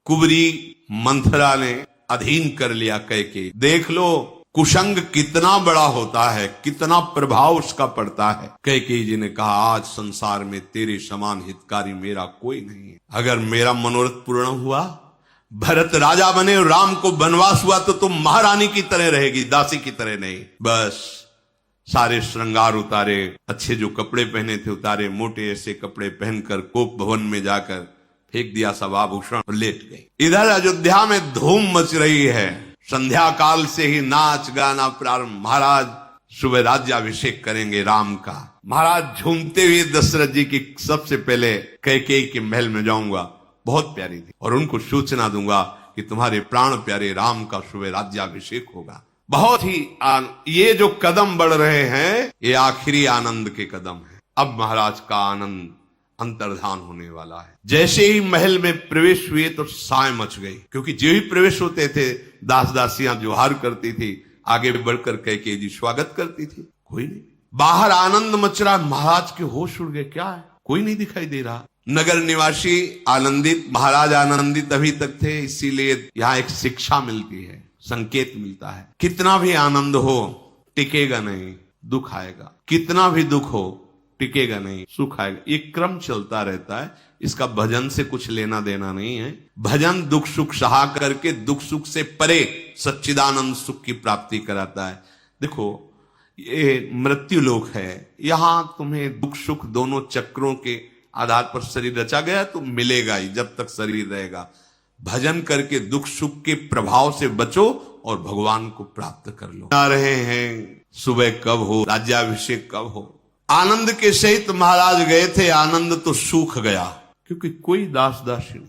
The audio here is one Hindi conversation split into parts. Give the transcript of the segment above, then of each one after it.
कुबरी मंथरा ने अधीन कर लिया कैकेयी। देख लो कुसंग कितना बड़ा होता है, कितना प्रभाव उसका पड़ता है। कैकेयी जी ने कहा आज संसार में तेरे समान हितकारी मेरा कोई नहीं है। अगर मेरा मनोरथ पूर्ण हुआ, भरत राजा बने और राम को वनवास हुआ, तो तुम महारानी की तरह रहेगी, दासी की तरह नहीं। बस सारे श्रृंगार उतारे, अच्छे जो कपड़े पहने थे उतारे, मोटे ऐसे कपड़े पहनकर कोप भवन में जाकर फेंक दिया सब आभूषण और लेट गई। इधर अयोध्या में धूम मच रही है, संध्या काल से ही नाच गाना प्रारंभ। महाराज सुबह राज्याभिषेक करेंगे राम का। महाराज झूमते हुए दशरथ जी की सबसे पहले कैकेयी के महल में जाऊंगा, बहुत प्यारी थी, और उनको सूचना दूंगा कि तुम्हारे प्राण प्यारे राम का सुबह राज्याभिषेक होगा। बहुत ही ये जो कदम बढ़ रहे हैं ये आखिरी आनंद के कदम है। अब महाराज का आनंद अंतर्धान होने वाला है। जैसे ही महल में प्रवेश हुए तो साय मच गई, क्योंकि जो ही प्रवेश होते थे दास दासियां जोहार करती थी, आगे बढ़कर कैकेयी जी स्वागत करती थी। कोई नहीं, बाहर आनंद मच रहा, महाराज के होश उड़ गए, क्या है, कोई नहीं दिखाई दे रहा। नगर निवासी आनंदित, महाराज आनंदित अभी तक थे, इसीलिए यहाँ एक शिक्षा मिलती है, संकेत मिलता है। कितना भी आनंद हो टिकेगा नहीं, दुख आएगा। कितना भी दुख हो टिकेगा नहीं, सुख आएगा। ये क्रम चलता रहता है, इसका भजन से कुछ लेना देना नहीं है। भजन दुख सुख सहा करके दुख सुख से परे सच्चिदानंद सुख की प्राप्ति कराता है। देखो ये मृत्यु लोक है, यहां तुम्हें दुख सुख दोनों चक्रों के आधार पर शरीर रचा गया तो मिलेगा ही जब तक शरीर रहेगा। भजन करके दुख सुख के प्रभाव से बचो और भगवान को प्राप्त कर लो। आ रहे हैं सुबह कब हो, राज्याभिषेक कब हो। आनंद के सहित महाराज गए थे, आनंद तो सूख गया, क्योंकि कोई दास दासी नहीं।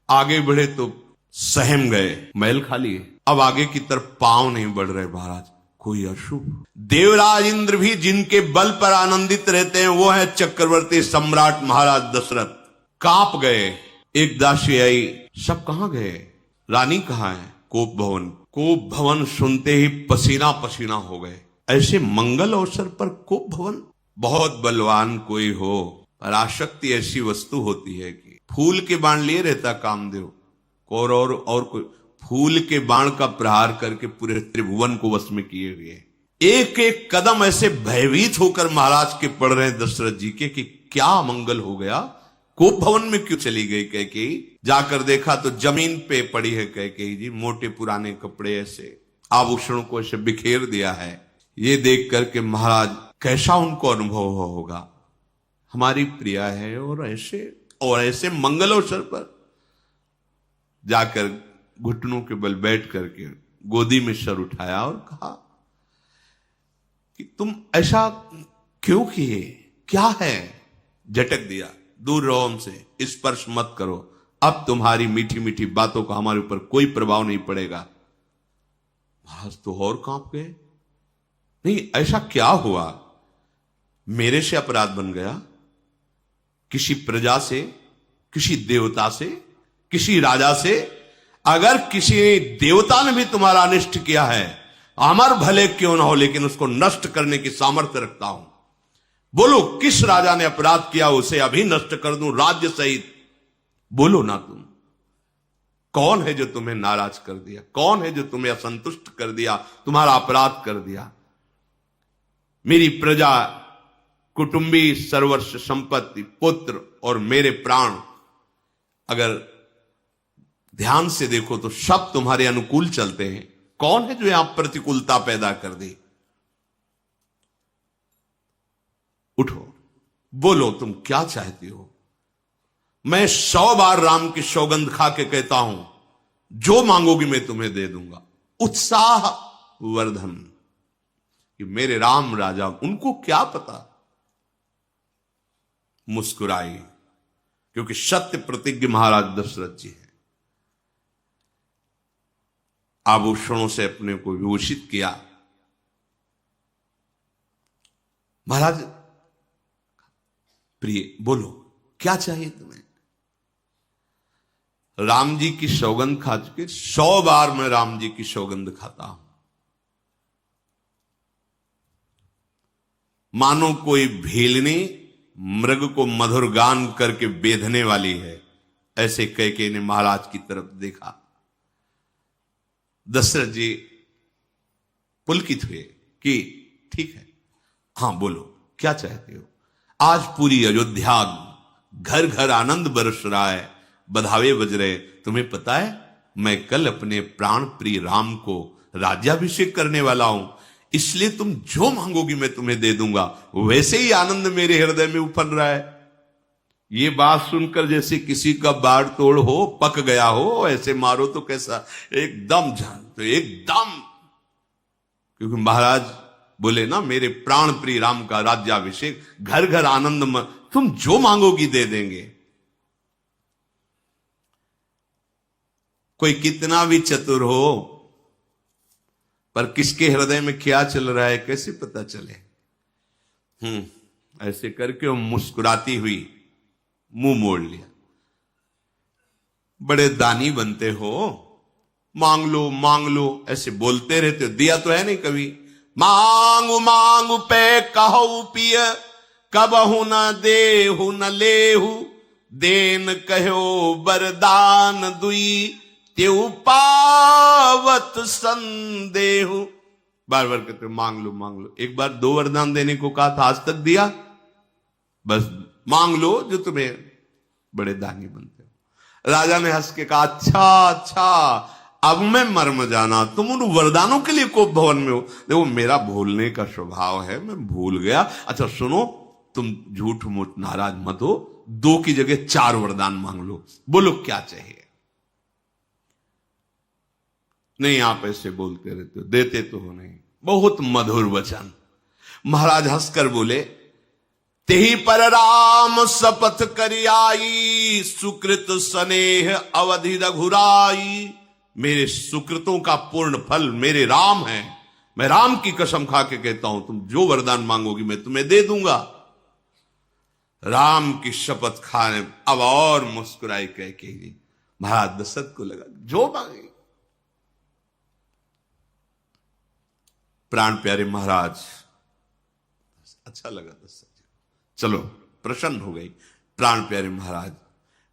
आगे बढ़े तो सहम गए, महल खाली है। अब आगे की तरफ पांव नहीं बढ़ रहे महाराज, कोई अशुभ। देवराज इंद्र भी जिनके बल पर आनंदित रहते हैं वो है चक्रवर्ती सम्राट महाराज दशरथ। कांप गए। एक दासी आई, सब कहां गए, रानी कहां है? कोप भवन। कोप भवन सुनते ही पसीना पसीना हो गए। ऐसे मंगल अवसर पर कोप भवन। बहुत बलवान कोई हो, पर आसक्ति ऐसी वस्तु होती है कि फूल के बाण लिए रहता कामदेव, और कोई फूल के बाण का प्रहार करके पूरे त्रिभुवन को वश में किए हुए। एक एक कदम ऐसे भयभीत होकर महाराज के पड़ रहे दशरथ जी के कि क्या मंगल हो गया, कोप भवन में क्यों चली गई कैकेयी। जाकर देखा तो जमीन पे पड़ी है कैकेयी जी, मोटे पुराने कपड़े, ऐसे आभूषणों को ऐसे बिखेर दिया है। ये देख करके महाराज कैसा उनको अनुभव होगा, हमारी प्रिया है, और ऐसे मंगल अवसर पर जाकर घुटनों के बल बैठ करके गोदी में सर उठाया और कहा कि तुम ऐसा क्यों किए, क्या है। झटक दिया, दूर रहो हमसे, स्पर्श मत करो, अब तुम्हारी मीठी मीठी बातों का हमारे ऊपर कोई प्रभाव नहीं पड़ेगा। महाराज तो और कांप गए, नहीं ऐसा क्या हुआ, मेरे से अपराध बन गया, किसी प्रजा से, किसी देवता से, किसी राजा से। अगर किसी देवता ने भी तुम्हारा अनिष्ट किया है, अमर भले क्यों ना हो, लेकिन उसको नष्ट करने की सामर्थ्य रखता हूं। बोलो किस राजा ने अपराध किया, उसे अभी नष्ट कर दूं राज्य सहित। बोलो ना तुम, कौन है जो तुम्हें नाराज कर दिया, कौन है जो तुम्हें असंतुष्ट कर दिया, तुम्हारा अपराध कर दिया। मेरी प्रजा, कुटुंबी, सर्वस्व संपत्ति, पुत्र और मेरे प्राण, अगर ध्यान से देखो तो सब तुम्हारे अनुकूल चलते हैं। कौन है जो यहां प्रतिकूलता पैदा कर दी। उठो, बोलो तुम क्या चाहती हो। मैं 100 बार राम की सौगंध खा के कहता हूं, जो मांगोगी मैं तुम्हें दे दूंगा। उत्साह वर्धन कि मेरे राम राजा, उनको क्या पता। मुस्कुराई, क्योंकि सत्य प्रतिज्ञ महाराज दशरथ जी हैं। आभूषणों से अपने को विभूषित किया। महाराज प्रिय, बोलो क्या चाहिए तुम्हें। राम जी की सौगंध खा चुके, 100 बार मैं राम जी की सौगंध खाता हूं। मानो कोई भीलनी मृग को मधुर गान करके बेधने वाली है, ऐसे कैकेयी ने महाराज की तरफ देखा। दशरथ जी पुलकित हुए कि ठीक है, हां बोलो क्या चाहते हो। आज पूरी अयोध्या घर घर आनंद बरस रहा है, बधावे बज रहे। तुम्हें पता है मैं कल अपने प्राण प्रिय राम को राज्याभिषेक करने वाला हूं, इसलिए तुम जो मांगोगी मैं तुम्हें दे दूंगा। वैसे ही आनंद मेरे हृदय में उफल रहा है। ये बात सुनकर जैसे किसी का बाढ़ तोड़ हो, पक गया हो, ऐसे मारो तो कैसा, एकदम जान तो एकदम। क्योंकि महाराज बोले ना, मेरे प्राण प्रिय राम का राज्याभिषेक, घर घर आनंद, तुम जो मांगोगी दे देंगे। कोई कितना भी चतुर हो, पर किसके हृदय में क्या चल रहा है कैसे पता चले। ऐसे करके वो मुस्कुराती हुई मुंह मोड़ लिया। बड़े दानी बनते हो, मांग लो ऐसे बोलते रहते हो, दिया तो है नहीं कभी। मांगू मांगू पे कहो पिय, कबहु न देहु न लेहु, देन कहो बरदान दुई, त्यू पावत संदेहु। बार बार कहते मांग लो। एक बार 2 वरदान देने को कहा था, आज तक दिया? बस मांग लो जो तुम्हें, बड़े दानी बनते हो। राजा ने हंस के कहा अच्छा, अब मैं मर्म जाना, तुम उन वरदानों के लिए कोप भवन में हो। देखो मेरा भूलने का स्वभाव है, मैं भूल गया। अच्छा सुनो, तुम झूठ मूठ नाराज मत हो, 2 की जगह 4 वरदान मांग लो, बोलो क्या चाहिए। नहीं आप ऐसे बोलते रहते हो, देते तो हो नहीं। बहुत मधुर वचन। महाराज हंसकर बोले, तेहि पर राम शपथ करि आई, सुकृत स्नेह अवधि रघुराई। मेरे सुकृतों का पूर्ण फल मेरे राम है। मैं राम की कसम खा के कहता हूं, तुम जो वरदान मांगोगी मैं तुम्हें दे दूंगा। राम की शपथ खाने अब और मुस्कुराई कैकेयी। महाराज दशरथ को लगा जो मांगे। प्राण प्यारे महाराज, अच्छा लगा दशरथ जी, चलो प्रसन्न हो गई। प्राण प्यारे महाराज,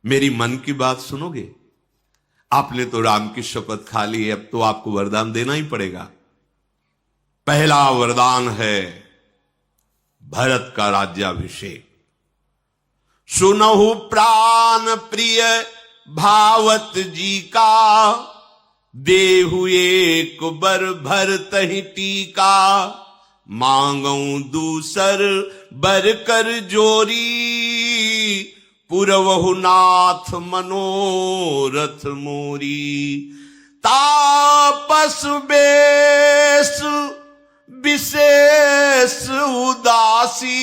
मेरी मन की बात सुनोगे? आपने तो राम की शपथ खा ली है, अब तो आपको वरदान देना ही पड़ेगा। पहला वरदान है भरत का राज्याभिषेक। सुनहु प्राण प्रिय भावत जी का, देहु एक बर भरत ही टीका। मांगऊ दूसर बर कर जोरी, पुरवहु नाथ मनोरथ मोरी। तापस बेस विशेष उदासी,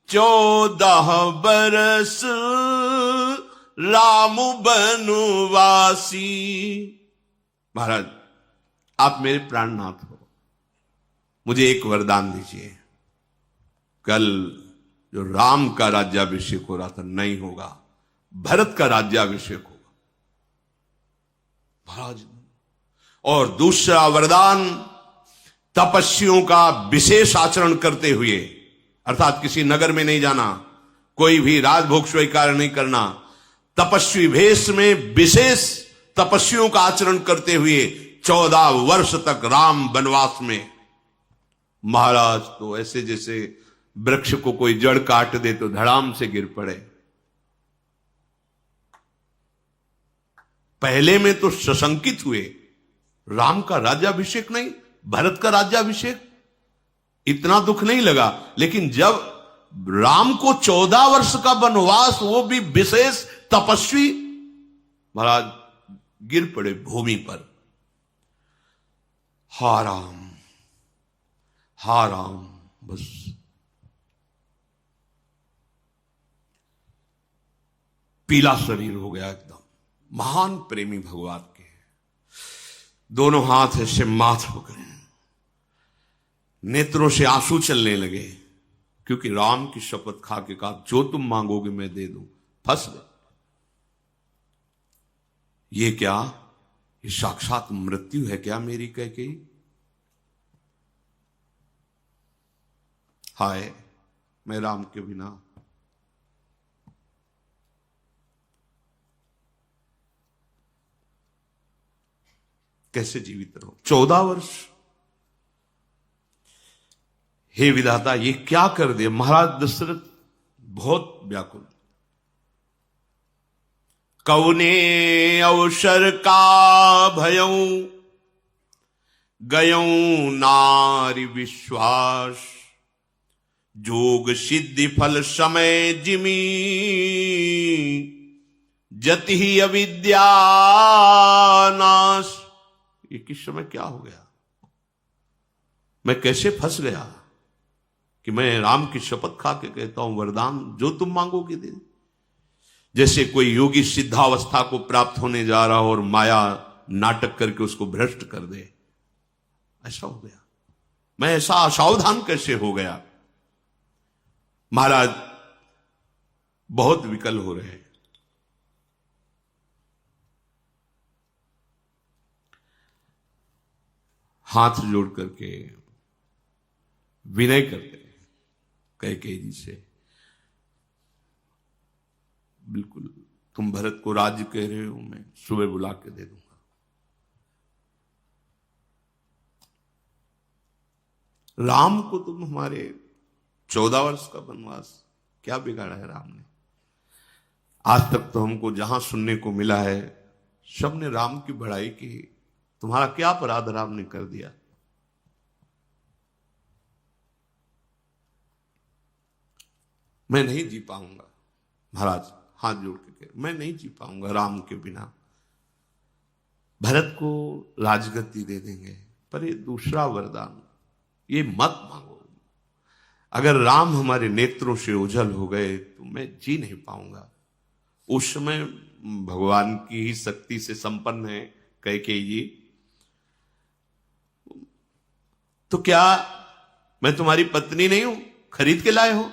14 बरस राम बनवासी। महाराज आप मेरे प्राणनाथ हो, मुझे एक वरदान दीजिए। कल जो राम का राज्याभिषेक हो रहा था नहीं होगा, भरत का राज्याभिषेक होगा महाराज। और दूसरा वरदान, तपस्वियों का विशेष आचरण करते हुए, अर्थात किसी नगर में नहीं जाना, कोई भी राजभोग स्वीकार नहीं करना, तपस्वी भेष में विशेष तपस्वियों का आचरण करते हुए 14 वर्ष तक राम वनवास में। महाराज तो ऐसे जैसे वृक्ष को कोई जड़ काट दे तो धड़ाम से गिर पड़े। पहले में तो सशंकित हुए, राम का राज्याभिषेक नहीं, भरत का राज्याभिषेक, इतना दुख नहीं लगा। लेकिन जब राम को 14 वर्ष का वनवास, वो भी विशेष तपस्वी, महाराज गिर पड़े भूमि पर। हा राम, बस पीला शरीर हो गया एकदम। महान प्रेमी भगवान के, दोनों हाथ ऐसे माथ हो गए, नेत्रों से आंसू चलने लगे, क्योंकि राम की शपथ खा के कहा जो तुम मांगोगे मैं दे दूं। फंस गए। ये क्या, ये साक्षात मृत्यु है क्या मेरी कैकेयी? हाय मैं राम के बिना। कैसे जीवित रहो? 14 वर्ष। हे विधाता, ये क्या कर दिया? महाराज दशरथ बहुत व्याकुल। कौने अवसर का भयऊ गयऊ नारी विश्वास, जोग सिद्धि फल समय जिमी, जति ही अविद्या नाश। ये किस समय क्या हो गया? मैं कैसे फंस गया कि मैं राम की शपथ खा के कहता हूं वरदान जो तुम मांगोगे दे। जैसे कोई योगी सिद्धावस्था को प्राप्त होने जा रहा हो और माया नाटक करके उसको भ्रष्ट कर दे, ऐसा हो गया। मैं ऐसा असावधान कैसे हो गया? महाराज बहुत विकल हो रहे हैं। हाथ जोड़ करके विनय करते हैं कैकेयी जी से, बिल्कुल तुम भरत को राज्य कह रहे हो, मैं सुबह बुला के दे दूंगा। राम को तुम हमारे 14 वर्ष का वनवास, क्या बिगाड़ा है राम ने? आज तक तो हमको जहां सुनने को मिला है सबने राम की बड़ाई की। तुम्हारा क्या अपराध राम ने कर दिया? मैं नहीं जी पाऊंगा। महाराज हाथ जोड़ के कह, मैं नहीं जी पाऊंगा राम के बिना। भरत को राजगद्दी दे देंगे, पर ये दूसरा वरदान ये मत मांगो। अगर राम हमारे नेत्रों से ओझल हो गए तो मैं जी नहीं पाऊंगा। उस समय भगवान की ही शक्ति से संपन्न है कैकेयी जी। तो क्या मैं तुम्हारी पत्नी नहीं हूं? खरीद के लाए हो?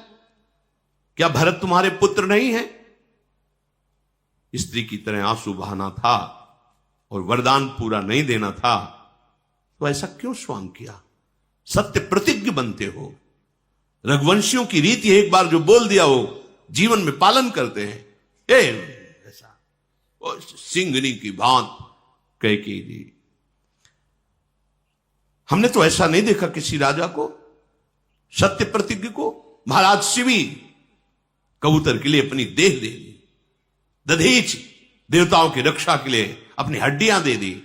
क्या भरत तुम्हारे पुत्र नहीं है? स्त्री की तरह आंसू बहाना था और वरदान पूरा नहीं देना था, तो ऐसा क्यों स्वांग किया? सत्य प्रतिज्ञ बनते हो। रघुवंशियों की रीति एक बार जो बोल दिया वो जीवन में पालन करते हैं। ऐसा सिंगनी की भांत कैकेयी जी, हमने तो ऐसा नहीं देखा किसी राजा को, सत्य प्रतिज्ञ को। महाराज शिवी कबूतर के लिए अपनी देह दे दी, दधीच देवताओं की रक्षा के लिए अपनी हड्डियां दे दी,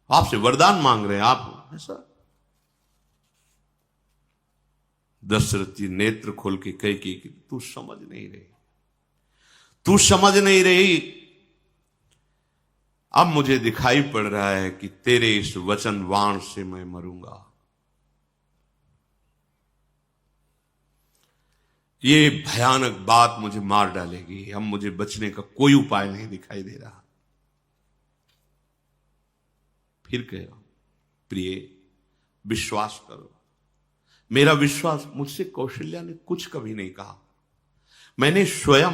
आपसे वरदान मांग रहे हैं आप। ऐसा दशरथ जी नेत्र खोल के कैकेयी कि तू समझ नहीं रही, तू समझ नहीं रही। अब मुझे दिखाई पड़ रहा है कि तेरे इस वचन वाण से मैं मरूंगा। ये भयानक बात मुझे मार डालेगी। अब मुझे बचने का कोई उपाय नहीं दिखाई दे रहा। फिर कह रहा हूं, प्रिय विश्वास करो। मेरा विश्वास, मुझसे कौशल्या ने कुछ कभी नहीं कहा। मैंने स्वयं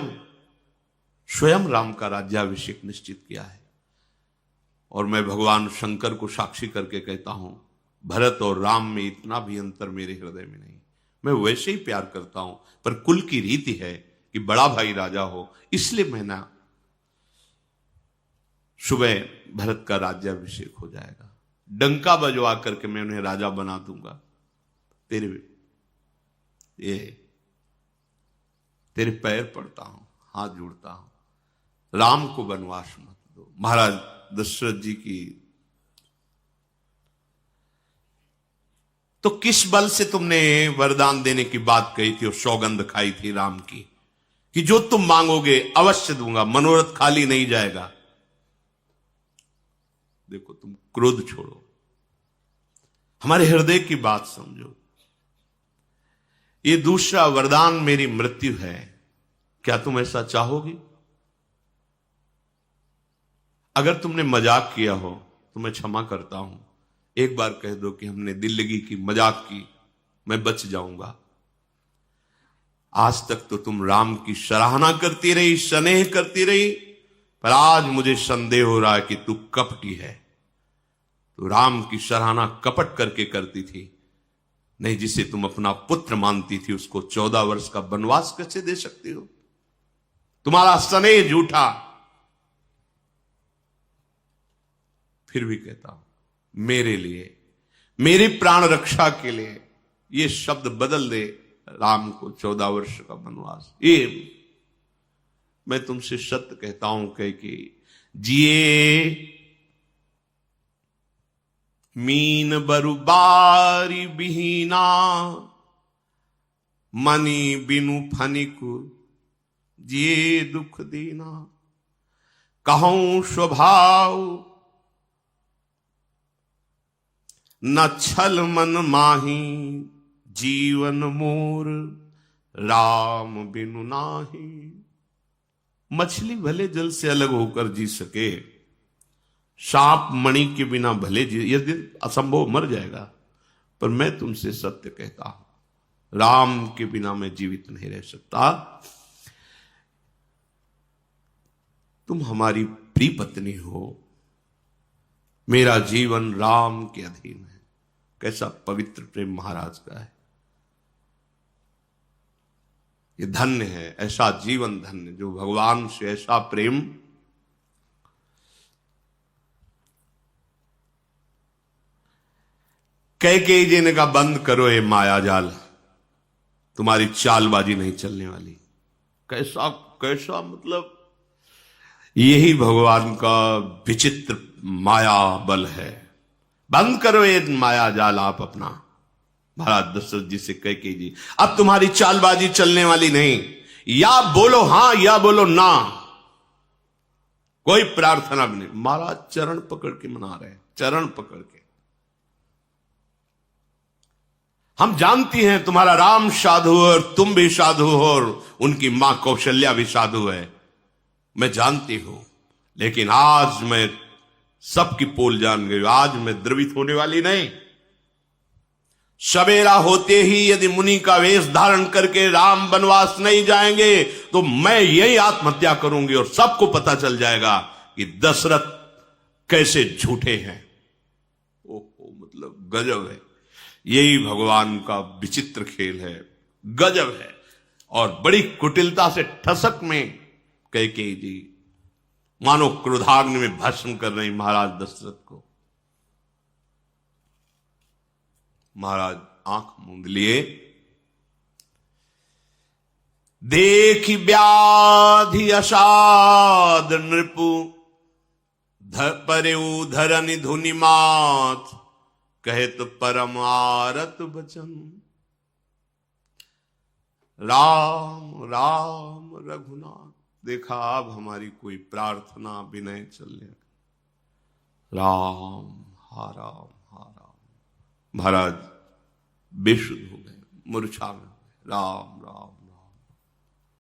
राम का राज्याभिषेक निश्चित किया है। और मैं भगवान शंकर को साक्षी करके कहता हूं, भरत और राम में इतना भी अंतर मेरे हृदय में नहीं। मैं वैसे ही प्यार करता हूं, पर कुल की रीति है कि बड़ा भाई राजा हो, इसलिए मैं ना सुबह भरत का राज्याभिषेक हो जाएगा, डंका बजवा करके मैं उन्हें राजा बना दूंगा। तेरे पैर पड़ता हूं, हाथ जोड़ता हूं, राम को वनवास मत दो। महाराज दशरथ जी की तो किस बल से तुमने वरदान देने की बात कही थी और सौगंध खाई थी राम की कि जो तुम मांगोगे अवश्य दूंगा, मनोरथ खाली नहीं जाएगा? देखो, तुम क्रोध छोड़ो, हमारे हृदय की बात समझो। ये दूसरा वरदान मेरी मृत्यु है, क्या तुम ऐसा चाहोगी? अगर तुमने मजाक किया हो तो मैं क्षमा करता हूं। एक बार कह दो कि हमने दिल लगी की, मजाक की, मैं बच जाऊंगा। आज तक तो तुम राम की सराहना करती रही, स्नेह करती रही, पर आज मुझे संदेह हो रहा है कि तू कपटी है। तो राम की सराहना कपट करके करती थी, नहीं जिसे तुम अपना पुत्र मानती थी उसको 14 वर्ष का वनवास कैसे दे सकती हो? तुम्हारा स्नेह झूठा। फिर भी कहता हूं, मेरे लिए, मेरी प्राण रक्षा के लिए ये शब्द बदल दे राम को 14 वर्ष का वनवास। ये मैं तुमसे सत्य कहता हूं कह के जिए मीन बरुबारी बिहीना मनी बिनु फनिकु जिए दुख दीना। कहूं स्वभाव न छल मन माही जीवन मोर राम बिनु नाही। मछली भले जल से अलग होकर जी सके, सांप मणि के बिना भले जी, यदि असंभव मर जाएगा, पर मैं तुमसे सत्य कहता हूं राम के बिना मैं जीवित नहीं रह सकता। तुम हमारी प्रिय पत्नी हो, मेरा जीवन राम के अधीन है। कैसा पवित्र प्रेम महाराज का है। ये धन्य है, ऐसा जीवन धन्य जो भगवान से ऐसा प्रेम। कैकेयी जी ने कहा बंद करो ये माया जाल, तुम्हारी चालबाजी नहीं चलने वाली। कैसा कैसा मतलब यही भगवान का विचित्र माया बल है। बंद करो ये माया जाल आप अपना। महाराज दशरथ जी से कैकेयी जी अब तुम्हारी चालबाजी चलने वाली नहीं, या बोलो हां या बोलो ना, कोई प्रार्थना भी नहीं। महाराज चरण पकड़ के मना रहे हैं, चरण पकड़ के। हम जानती हैं तुम्हारा राम साधु है और तुम भी साधु हो और उनकी मां कौशल्या भी साधु है, मैं जानती हूं, लेकिन आज मैं सबकी पोल जान गई। आज मैं द्रवित होने वाली नहीं। सवेरा होते ही यदि मुनि का वेश धारण करके राम वनवास नहीं जाएंगे तो मैं यही आत्महत्या करूंगी और सबको पता चल जाएगा कि दशरथ कैसे झूठे हैं। ओहो, मतलब गजब है। यही भगवान का विचित्र खेल है, गजब है। और बड़ी कुटिलता से ठसक में कैकेयी जी मानो क्रोधाग्नि में भस्म कर रही महाराज दशरथ को। महाराज आंख मूंद लिए, देखी व्याधि असाद नृपु परेऊ धरनि धुनि मात कहे तो परम आरत बचन। राम राम रघुनाथ, देखा अब हमारी कोई प्रार्थना विनय चलने। राम हा राम हा राम। महाराज बेशुद्ध हो गए, मूर्छा में। राम राम